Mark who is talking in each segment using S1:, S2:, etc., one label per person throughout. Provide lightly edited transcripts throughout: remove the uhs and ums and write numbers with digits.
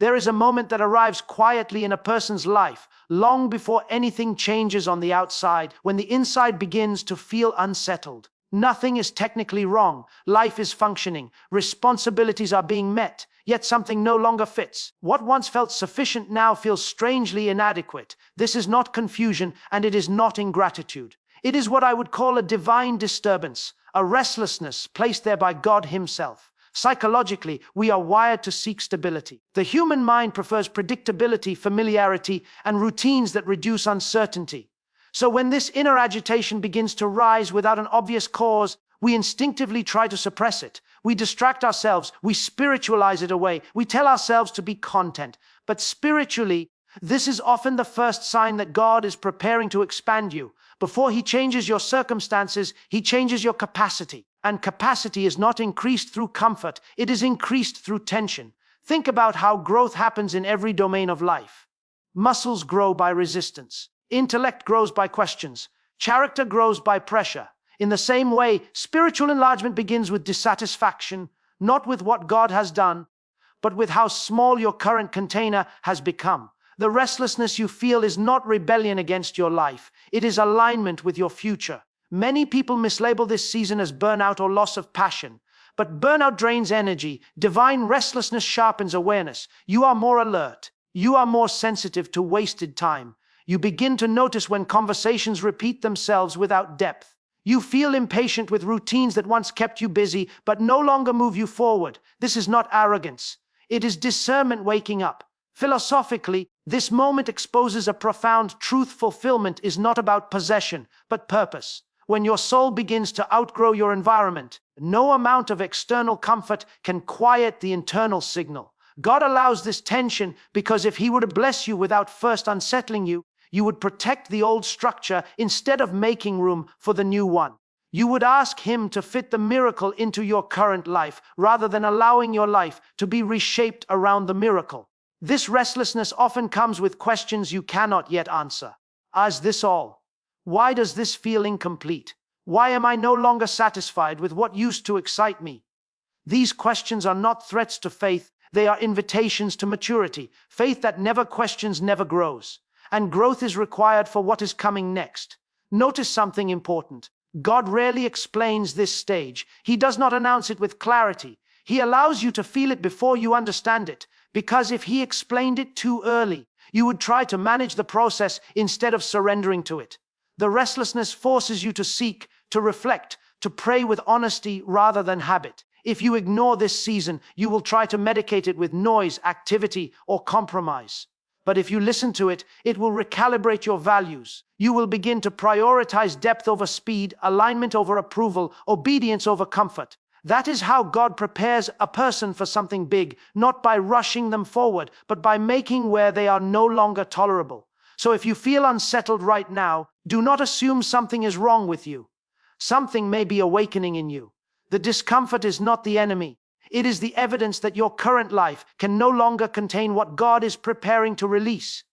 S1: There is a moment that arrives quietly in a person's life, long before anything changes on the outside, when the inside begins to feel unsettled. Nothing is technically wrong. Life is functioning. Responsibilities are being met. Yet something no longer fits. What once felt sufficient now feels strangely inadequate. This is not confusion, and it is not ingratitude. It is what I would call a divine disturbance, a restlessness placed there by God Himself. Psychologically, we are wired to seek stability. The human mind prefers predictability, familiarity, and routines that reduce uncertainty. So when this inner agitation begins to rise without an obvious cause, we instinctively try to suppress it. We distract ourselves. We spiritualize it away. We tell ourselves to be content. But spiritually, this is often the first sign that God is preparing to expand you. Before He changes your circumstances, He changes your capacity. And capacity is not increased through comfort. It is increased through tension. Think about how growth happens in every domain of life. Muscles grow by resistance. Intellect grows by questions. Character grows by pressure. In the same way, spiritual enlargement begins with dissatisfaction, not with what God has done, but with how small your current container has become. The restlessness you feel is not rebellion against your life. It is alignment with your future. Many people mislabel this season as burnout or loss of passion. But burnout drains energy. Divine restlessness sharpens awareness. You are more alert. You are more sensitive to wasted time. You begin to notice when conversations repeat themselves without depth. You feel impatient with routines that once kept you busy but no longer move you forward. This is not arrogance. It is discernment waking up. Philosophically, this moment exposes a profound truth. Fulfillment is not about possession, but purpose. When your soul begins to outgrow your environment, no amount of external comfort can quiet the internal signal. God allows this tension because if He were to bless you without first unsettling you, you would protect the old structure instead of making room for the new one. You would ask Him to fit the miracle into your current life rather than allowing your life to be reshaped around the miracle. This restlessness often comes with questions you cannot yet answer. Is this all? Why does this feel incomplete? Why am I no longer satisfied with what used to excite me? These questions are not threats to faith. They are invitations to maturity. Faith that never questions never grows. And growth is required for what is coming next. Notice something important. God rarely explains this stage. He does not announce it with clarity. He allows you to feel it before you understand it, because if He explained it too early, you would try to manage the process instead of surrendering to it. The restlessness forces you to seek, to reflect, to pray with honesty rather than habit. If you ignore this season, you will try to medicate it with noise, activity, or compromise. But if you listen to it, it will recalibrate your values. You will begin to prioritize depth over speed, alignment over approval, obedience over comfort. That is how God prepares a person for something big, not by rushing them forward, but by making where they are no longer tolerable. So if you feel unsettled right now, do not assume something is wrong with you. Something may be awakening in you. The discomfort is not the enemy. It is the evidence that your current life can no longer contain what God is preparing to release.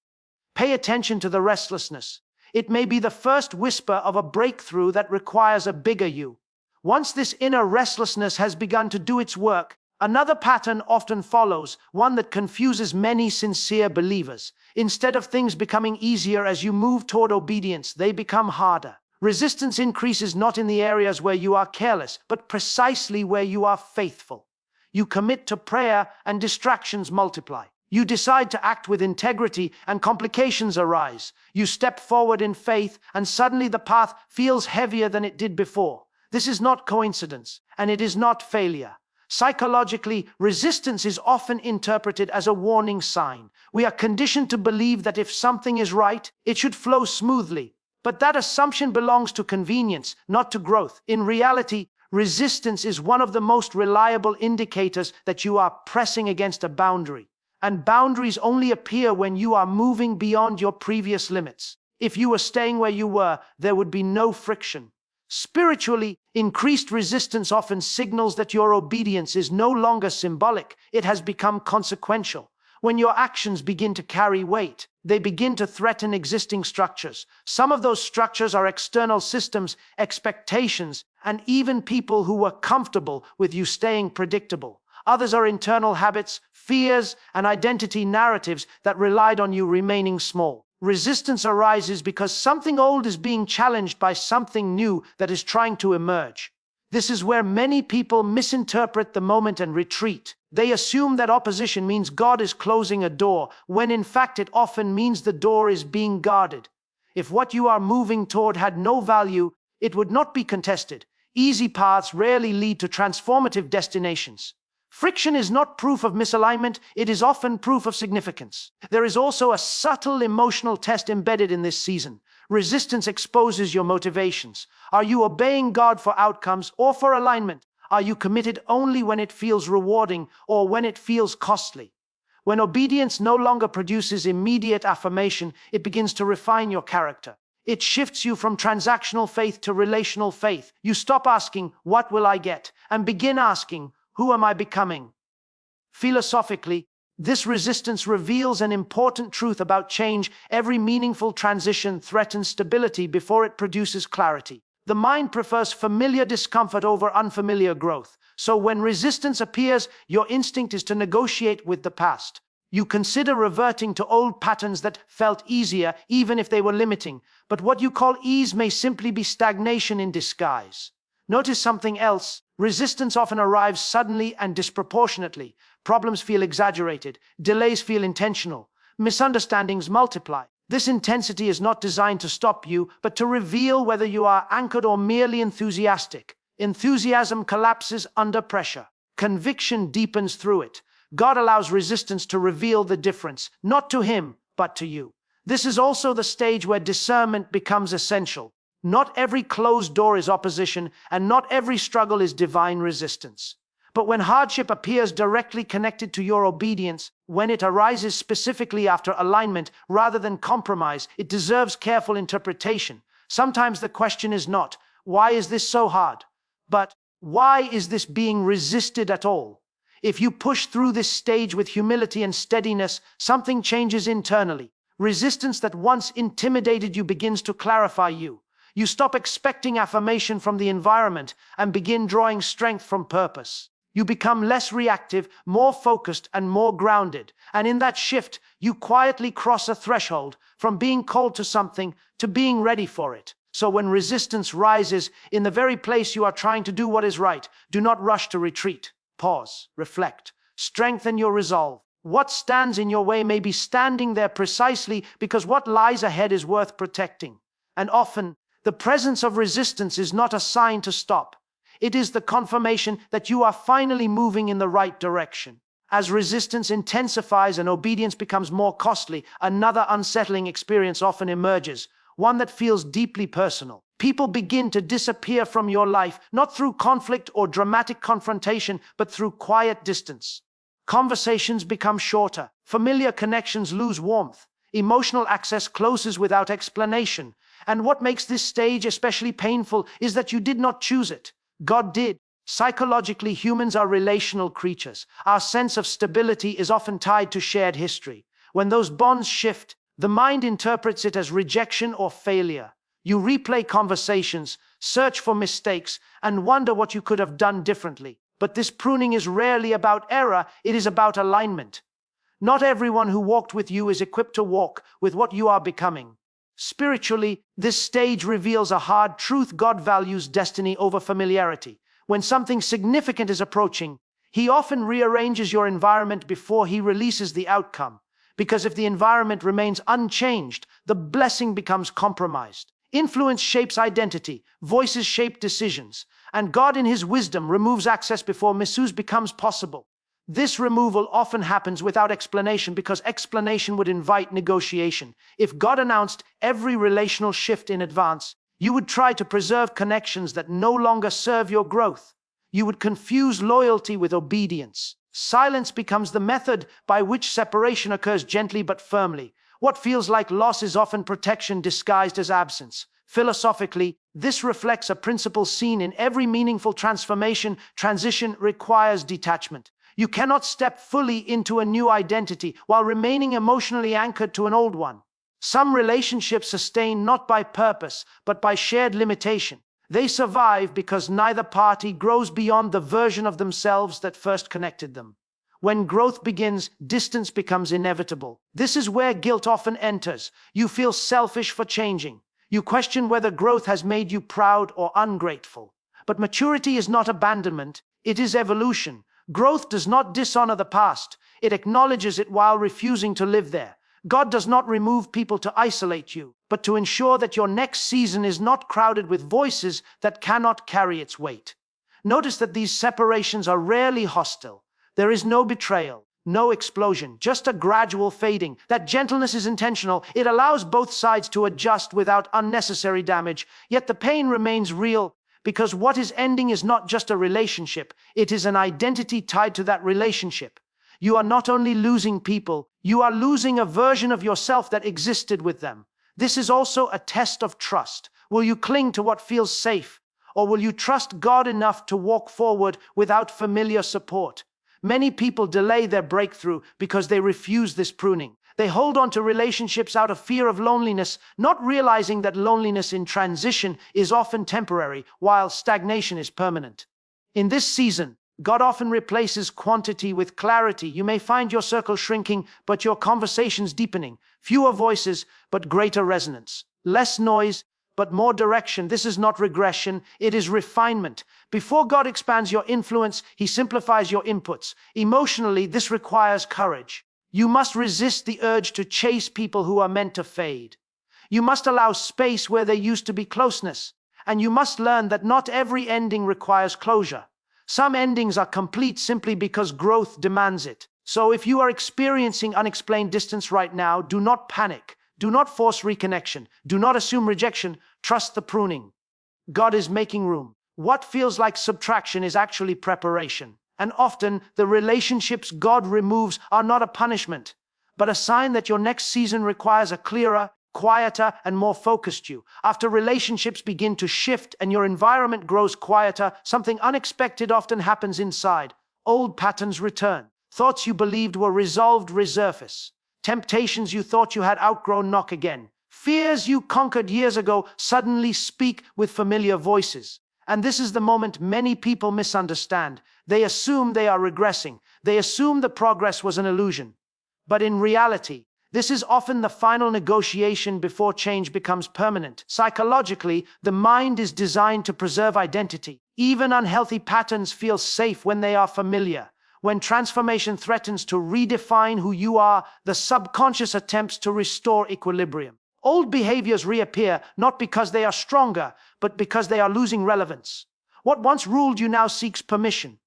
S1: Pay attention to the restlessness. It may be the first whisper of a breakthrough that requires a bigger you. Once this inner restlessness has begun to do its work, another pattern often follows, one that confuses many sincere believers. Instead of things becoming easier as you move toward obedience, they become harder. Resistance increases not in the areas where you are careless, but precisely where you are faithful. You commit to prayer and distractions multiply. You decide to act with integrity and complications arise. You step forward in faith and suddenly the path feels heavier than it did before. This is not coincidence, and it is not failure. Psychologically, resistance is often interpreted as a warning sign. We are conditioned to believe that if something is right, it should flow smoothly. But that assumption belongs to convenience, not to growth. In reality, resistance is one of the most reliable indicators that you are pressing against a boundary. And boundaries only appear when you are moving beyond your previous limits. If you were staying where you were, there would be no friction. Spiritually, increased resistance often signals that your obedience is no longer symbolic, it has become consequential. When your actions begin to carry weight, they begin to threaten existing structures. Some of those structures are external systems, expectations, and even people who were comfortable with you staying predictable. Others are internal habits, fears, and identity narratives that relied on you remaining small. Resistance arises because something old is being challenged by something new that is trying to emerge. This is where many people misinterpret the moment and retreat. They assume that opposition means God is closing a door, when in fact it often means the door is being guarded. If what you are moving toward had no value, it would not be contested. Easy paths rarely lead to transformative destinations. Friction is not proof of misalignment, it is often proof of significance. There is also a subtle emotional test embedded in this season. Resistance exposes your motivations. Are you obeying God for outcomes or for alignment? Are you committed only when it feels rewarding or when it feels costly? When obedience no longer produces immediate affirmation, it begins to refine your character. It shifts you from transactional faith to relational faith. You stop asking, "What will I get?" and begin asking, "Who am I becoming?" Philosophically, this resistance reveals an important truth about change. Every meaningful transition threatens stability before it produces clarity. The mind prefers familiar discomfort over unfamiliar growth. So when resistance appears, your instinct is to negotiate with the past. You consider reverting to old patterns that felt easier, even if they were limiting. But what you call ease may simply be stagnation in disguise. Notice something else. Resistance often arrives suddenly and disproportionately. Problems feel exaggerated. Delays feel intentional. Misunderstandings multiply. This intensity is not designed to stop you, but to reveal whether you are anchored or merely enthusiastic. Enthusiasm collapses under pressure. Conviction deepens through it. God allows resistance to reveal the difference, not to him, but to you. This is also the stage where discernment becomes essential. Not every closed door is opposition, and not every struggle is divine resistance. But when hardship appears directly connected to your obedience, when it arises specifically after alignment rather than compromise, it deserves careful interpretation. Sometimes the question is not, "Why is this so hard?" but "Why is this being resisted at all?" If you push through this stage with humility and steadiness, something changes internally. Resistance that once intimidated you begins to clarify you. You stop expecting affirmation from the environment and begin drawing strength from purpose. You become less reactive, more focused, and more grounded. And in that shift, you quietly cross a threshold from being called to something to being ready for it. So when resistance rises in the very place you are trying to do what is right, do not rush to retreat. Pause, reflect, strengthen your resolve. What stands in your way may be standing there precisely because what lies ahead is worth protecting. And often, the presence of resistance is not a sign to stop. It is the confirmation that you are finally moving in the right direction. As resistance intensifies and obedience becomes more costly, another unsettling experience often emerges, one that feels deeply personal. People begin to disappear from your life, not through conflict or dramatic confrontation, but through quiet distance. Conversations become shorter, familiar connections lose warmth, emotional access closes without explanation. And what makes this stage especially painful is that you did not choose it. God did. Psychologically, humans are relational creatures. Our sense of stability is often tied to shared history. When those bonds shift, the mind interprets it as rejection or failure. You replay conversations, search for mistakes, and wonder what you could have done differently. But this pruning is rarely about error, it is about alignment. Not everyone who walked with you is equipped to walk with what you are becoming. Spiritually, this stage reveals a hard truth. God values destiny over familiarity. When something significant is approaching, he often rearranges your environment before he releases the outcome. Because if the environment remains unchanged, the blessing becomes compromised. Influence shapes identity, voices shape decisions, and God in his wisdom removes access before misuse becomes possible. This removal often happens without explanation because explanation would invite negotiation. If God announced every relational shift in advance, you would try to preserve connections that no longer serve your growth. You would confuse loyalty with obedience. Silence becomes the method by which separation occurs gently but firmly. What feels like loss is often protection disguised as absence. Philosophically, this reflects a principle seen in every meaningful transformation. Transition requires detachment. You cannot step fully into a new identity while remaining emotionally anchored to an old one. Some relationships sustain not by purpose, but by shared limitation. They survive because neither party grows beyond the version of themselves that first connected them. When growth begins, distance becomes inevitable. This is where guilt often enters. You feel selfish for changing. You question whether growth has made you proud or ungrateful. But maturity is not abandonment, it is evolution. Growth does not dishonor the past, it acknowledges it while refusing to live there. God does not remove people to isolate you, but to ensure that your next season is not crowded with voices that cannot carry its weight. Notice that these separations are rarely hostile. There is no betrayal, no explosion, just a gradual fading. That gentleness is intentional. It allows both sides to adjust without unnecessary damage, yet the pain remains real because what is ending is not just a relationship, it is an identity tied to that relationship. You are not only losing people, you are losing a version of yourself that existed with them. This is also a test of trust. Will you cling to what feels safe, or will you trust God enough to walk forward without familiar support? Many people delay their breakthrough because they refuse this pruning. They hold on to relationships out of fear of loneliness, not realizing that loneliness in transition is often temporary, while stagnation is permanent. In this season, God often replaces quantity with clarity. You may find your circle shrinking, but your conversations deepening. Fewer voices, but greater resonance. Less noise, but more direction. This is not regression, it is refinement. Before God expands your influence, He simplifies your inputs. Emotionally, this requires courage. You must resist the urge to chase people who are meant to fade. You must allow space where there used to be closeness. And you must learn that not every ending requires closure. Some endings are complete simply because growth demands it. So if you are experiencing unexplained distance right now, do not panic. Do not force reconnection. Do not assume rejection. Trust the pruning. God is making room. What feels like subtraction is actually preparation. And often, the relationships God removes are not a punishment, but a sign that your next season requires a clearer, quieter, and more focused you. After relationships begin to shift and your environment grows quieter, something unexpected often happens inside. Old patterns return. Thoughts you believed were resolved resurface. Temptations you thought you had outgrown knock again. Fears you conquered years ago suddenly speak with familiar voices. And this is the moment many people misunderstand. They assume they are regressing. They assume the progress was an illusion. But in reality, this is often the final negotiation before change becomes permanent. Psychologically, the mind is designed to preserve identity. Even unhealthy patterns feel safe when they are familiar. When transformation threatens to redefine who you are, the subconscious attempts to restore equilibrium. Old behaviors reappear not because they are stronger, but because they are losing relevance. What once ruled you now seeks permission.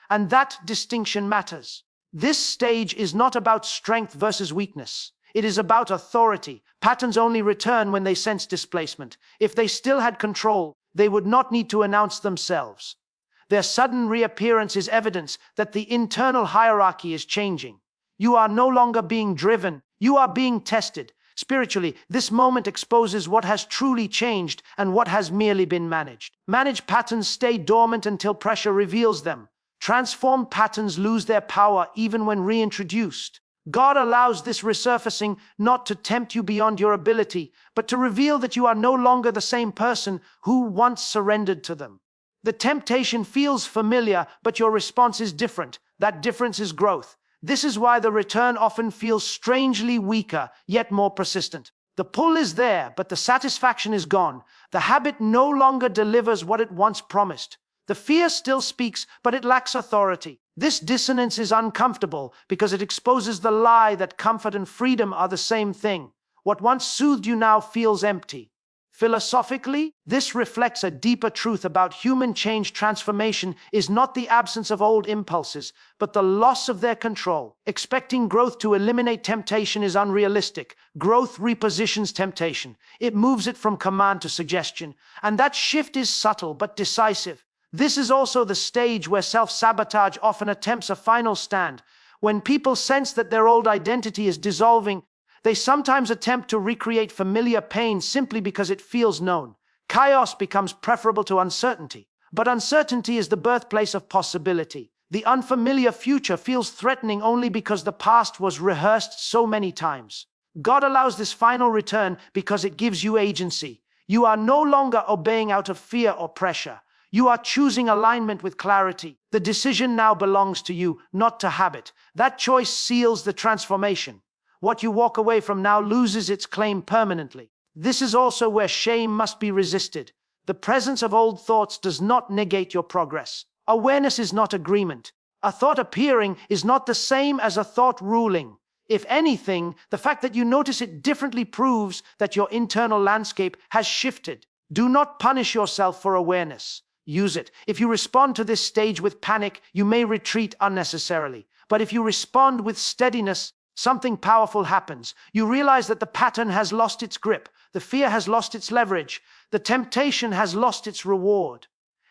S1: And that distinction matters. This stage is not about strength versus weakness. It is about authority. Patterns only return when they sense displacement. If they still had control, they would not need to announce themselves. Their sudden reappearance is evidence that the internal hierarchy is changing. You are no longer being driven, you are being tested. Spiritually, this moment exposes what has truly changed and what has merely been managed. Managed patterns stay dormant until pressure reveals them. Transformed patterns lose their power even when reintroduced. God allows this resurfacing not to tempt you beyond your ability, but to reveal that you are no longer the same person who once surrendered to them. The temptation feels familiar, but your response is different. That difference is growth. This is why the return often feels strangely weaker, yet more persistent. The pull is there, but the satisfaction is gone. The habit no longer delivers what it once promised. The fear still speaks, but it lacks authority. This dissonance is uncomfortable because it exposes the lie that comfort and freedom are the same thing. What once soothed you now feels empty. Philosophically, this reflects a deeper truth about human change. Transformation is not the absence of old impulses, but the loss of their control. Expecting growth to eliminate temptation is unrealistic. Growth repositions temptation. It moves it from command to suggestion, and that shift is subtle but decisive. This is also the stage where self-sabotage often attempts a final stand. When people sense that their old identity is dissolving, they sometimes attempt to recreate familiar pain simply because it feels known. Chaos becomes preferable to uncertainty, but uncertainty is the birthplace of possibility. The unfamiliar future feels threatening only because the past was rehearsed so many times. God allows this final return because it gives you agency. You are no longer obeying out of fear or pressure. You are choosing alignment with clarity. The decision now belongs to you, not to habit. That choice seals the transformation. What you walk away from now loses its claim permanently. This is also where shame must be resisted. The presence of old thoughts does not negate your progress. Awareness is not agreement. A thought appearing is not the same as a thought ruling. If anything, the fact that you notice it differently proves that your internal landscape has shifted. Do not punish yourself for awareness. Use it. If you respond to this stage with panic, you may retreat unnecessarily. But if you respond with steadiness, something powerful happens. You realize that the pattern has lost its grip. The fear has lost its leverage. The temptation has lost its reward.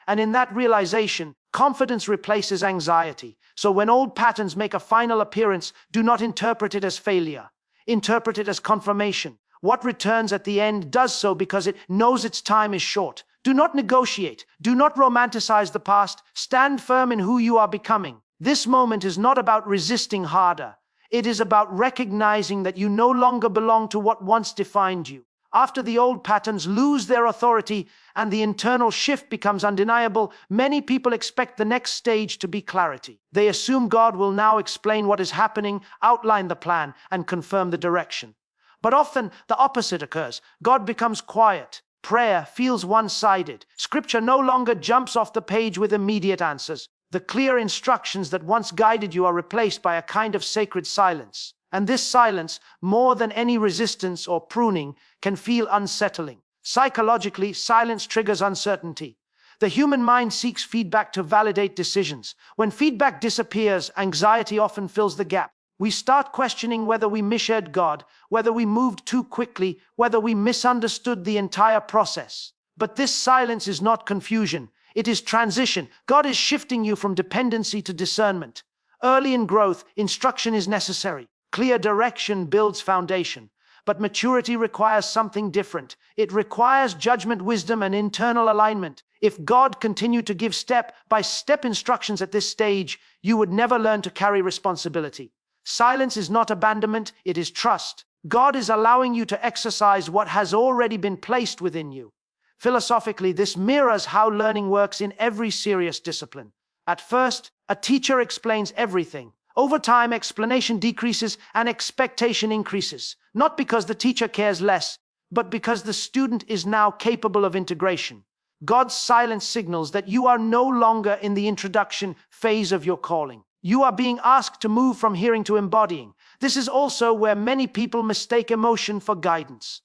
S1: And in that realization, confidence replaces anxiety. So when old patterns make a final appearance, do not interpret it as failure. Interpret it as confirmation. What returns at the end does so because it knows its time is short. Do not negotiate. Do not romanticize the past. Stand firm in who you are becoming. This moment is not about resisting harder. It is about recognizing that you no longer belong to what once defined you. After the old patterns lose their authority and the internal shift becomes undeniable, many people expect the next stage to be clarity. They assume God will now explain what is happening, outline the plan, and confirm the direction. But often the opposite occurs. God becomes quiet. Prayer feels one-sided. Scripture no longer jumps off the page with immediate answers. The clear instructions that once guided you are replaced by a kind of sacred silence. And this silence, more than any resistance or pruning, can feel unsettling. Psychologically, silence triggers uncertainty. The human mind seeks feedback to validate decisions. When feedback disappears, anxiety often fills the gap. We start questioning whether we misheard God, whether we moved too quickly, whether we misunderstood the entire process. But this silence is not confusion. It is transition. God is shifting you from dependency to discernment. Early in growth, instruction is necessary. Clear direction builds foundation. But maturity requires something different. It requires judgment, wisdom, and internal alignment. If God continued to give step-by-step instructions at this stage, you would never learn to carry responsibility. Silence is not abandonment, it is trust. God is allowing you to exercise what has already been placed within you. Philosophically, this mirrors how learning works in every serious discipline. At first, a teacher explains everything. Over time, explanation decreases and expectation increases, not because the teacher cares less, but because the student is now capable of integration. God's silence signals that you are no longer in the introduction phase of your calling. You are being asked to move from hearing to embodying. This is also where many people mistake emotion for guidance.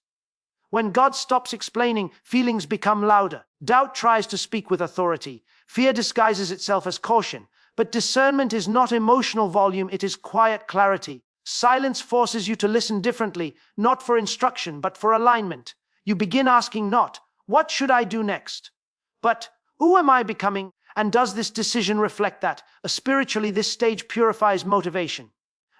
S1: When God stops explaining, feelings become louder. Doubt tries to speak with authority. Fear disguises itself as caution. But discernment is not emotional volume, it is quiet clarity. Silence forces you to listen differently, not for instruction, but for alignment. You begin asking not, what should I do next? But, who am I becoming? And does this decision reflect that? Spiritually, this stage purifies motivation.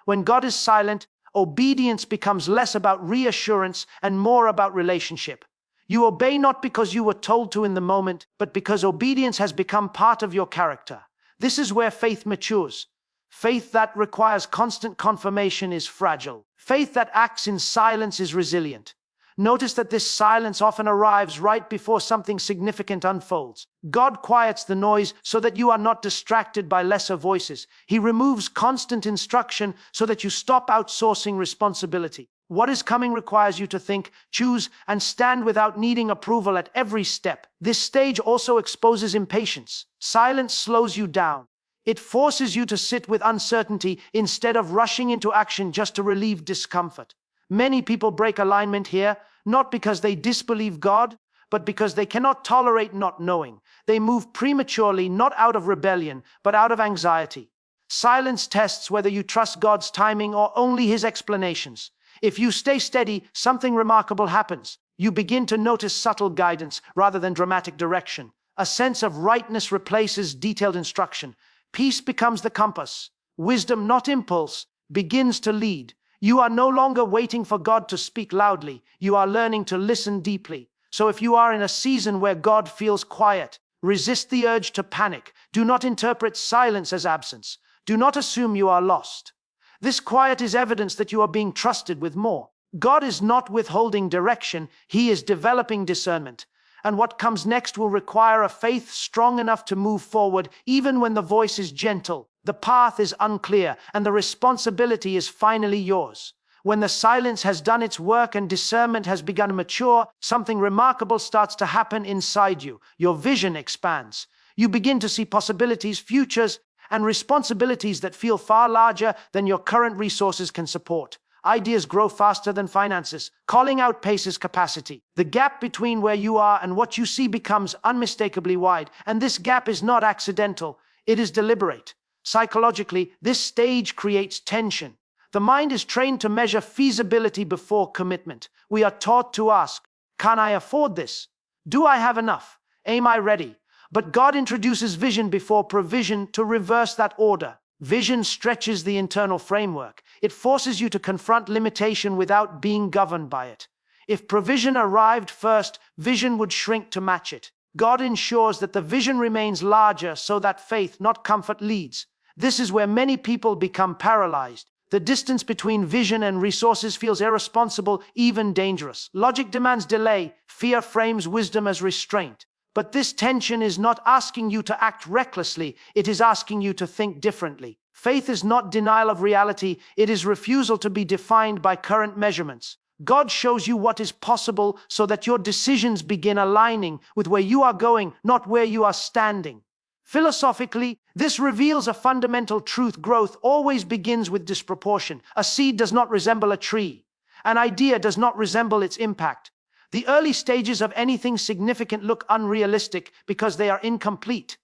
S1: When God is silent, obedience becomes less about reassurance and more about relationship. You obey not because you were told to in the moment, but because obedience has become part of your character. This is where faith matures. Faith that requires constant confirmation is fragile. Faith that acts in silence is resilient. Notice that this silence often arrives right before something significant unfolds. God quiets the noise so that you are not distracted by lesser voices. He removes constant instruction so that you stop outsourcing responsibility. What is coming requires you to think, choose, and stand without needing approval at every step. This stage also exposes impatience. Silence slows you down. It forces you to sit with uncertainty instead of rushing into action just to relieve discomfort. Many people break alignment here, not because they disbelieve God, but because they cannot tolerate not knowing. They move prematurely, not out of rebellion, but out of anxiety. Silence tests whether you trust God's timing or only His explanations. If you stay steady, something remarkable happens. You begin to notice subtle guidance rather than dramatic direction. A sense of rightness replaces detailed instruction. Peace becomes the compass. Wisdom, not impulse, begins to lead. You are no longer waiting for God to speak loudly. You are learning to listen deeply. So if you are in a season where God feels quiet, resist the urge to panic. Do not interpret silence as absence. Do not assume you are lost. This quiet is evidence that you are being trusted with more. God is not withholding direction, He is developing discernment. And what comes next will require a faith strong enough to move forward, even when the voice is gentle, the path is unclear, and the responsibility is finally yours. When the silence has done its work and discernment has begun to mature, something remarkable starts to happen inside you. Your vision expands. You begin to see possibilities, futures, and responsibilities that feel far larger than your current resources can support. Ideas grow faster than finances. Calling outpaces capacity. The gap between where you are and what you see becomes unmistakably wide, and this gap is not accidental, it is deliberate. Psychologically, this stage creates tension. The mind is trained to measure feasibility before commitment. We are taught to ask, can I afford this? Do I have enough? Am I ready? But God introduces vision before provision to reverse that order. Vision stretches the internal framework. It forces you to confront limitation without being governed by it. If provision arrived first, vision would shrink to match it. God ensures that the vision remains larger so that faith, not comfort, leads. This is where many people become paralyzed. The distance between vision and resources feels irresponsible, even dangerous. Logic demands delay. Fear frames wisdom as restraint. But this tension is not asking you to act recklessly, it is asking you to think differently. Faith is not denial of reality, it is refusal to be defined by current measurements. God shows you what is possible so that your decisions begin aligning with where you are going, not where you are standing. Philosophically, this reveals a fundamental truth. Growth always begins with disproportion. A seed does not resemble a tree. An idea does not resemble its impact. The early stages of anything significant look unrealistic because they are incomplete.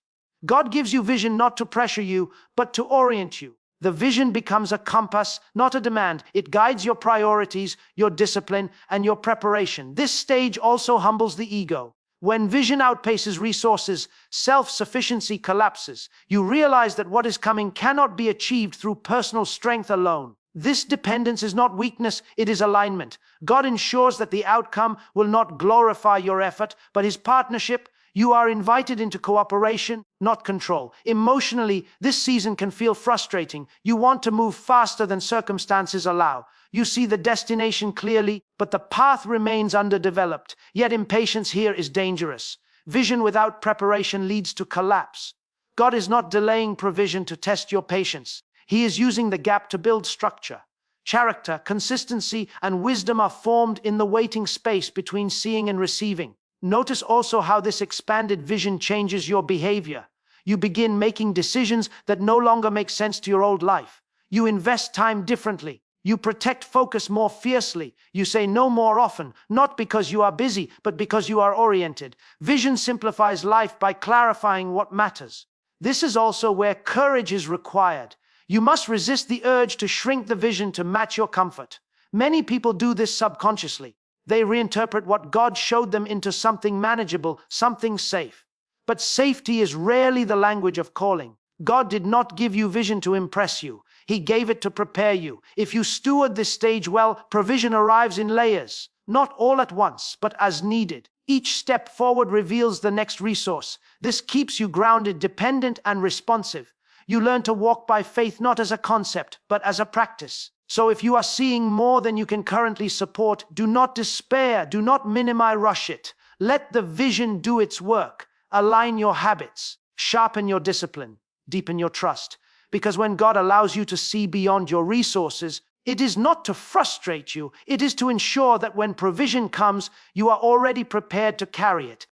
S1: God gives you vision not to pressure you, but to orient you. The vision becomes a compass, not a demand. It guides your priorities, your discipline, and your preparation. This stage also humbles the ego. When vision outpaces resources, self-sufficiency collapses. You realize that what is coming cannot be achieved through personal strength alone. This dependence is not weakness, it is alignment. God ensures that the outcome will not glorify your effort, but His partnership. You are invited into cooperation, not control. Emotionally, this season can feel frustrating. You want to move faster than circumstances allow. You see the destination clearly, but the path remains underdeveloped. Yet impatience here is dangerous. Vision without preparation leads to collapse. God is not delaying provision to test your patience. He is using the gap to build structure. Character, consistency, and wisdom are formed in the waiting space between seeing and receiving. Notice also how this expanded vision changes your behavior. You begin making decisions that no longer make sense to your old life. You invest time differently. You protect focus more fiercely. You say no more often, not because you are busy, but because you are oriented. Vision simplifies life by clarifying what matters. This is also where courage is required. You must resist the urge to shrink the vision to match your comfort. Many people do this subconsciously. They reinterpret what God showed them into something manageable, something safe. But safety is rarely the language of calling. God did not give you vision to impress you. He gave it to prepare you. If you steward this stage well, provision arrives in layers, not all at once, but as needed. Each step forward reveals the next resource. This keeps you grounded, dependent, and responsive. You learn to walk by faith not as a concept, but as a practice. So if you are seeing more than you can currently support, do not despair, do not minimize, rush it. Let the vision do its work. Align your habits, sharpen your discipline, deepen your trust. Because when God allows you to see beyond your resources, it is not to frustrate you, it is to ensure that when provision comes, you are already prepared to carry it.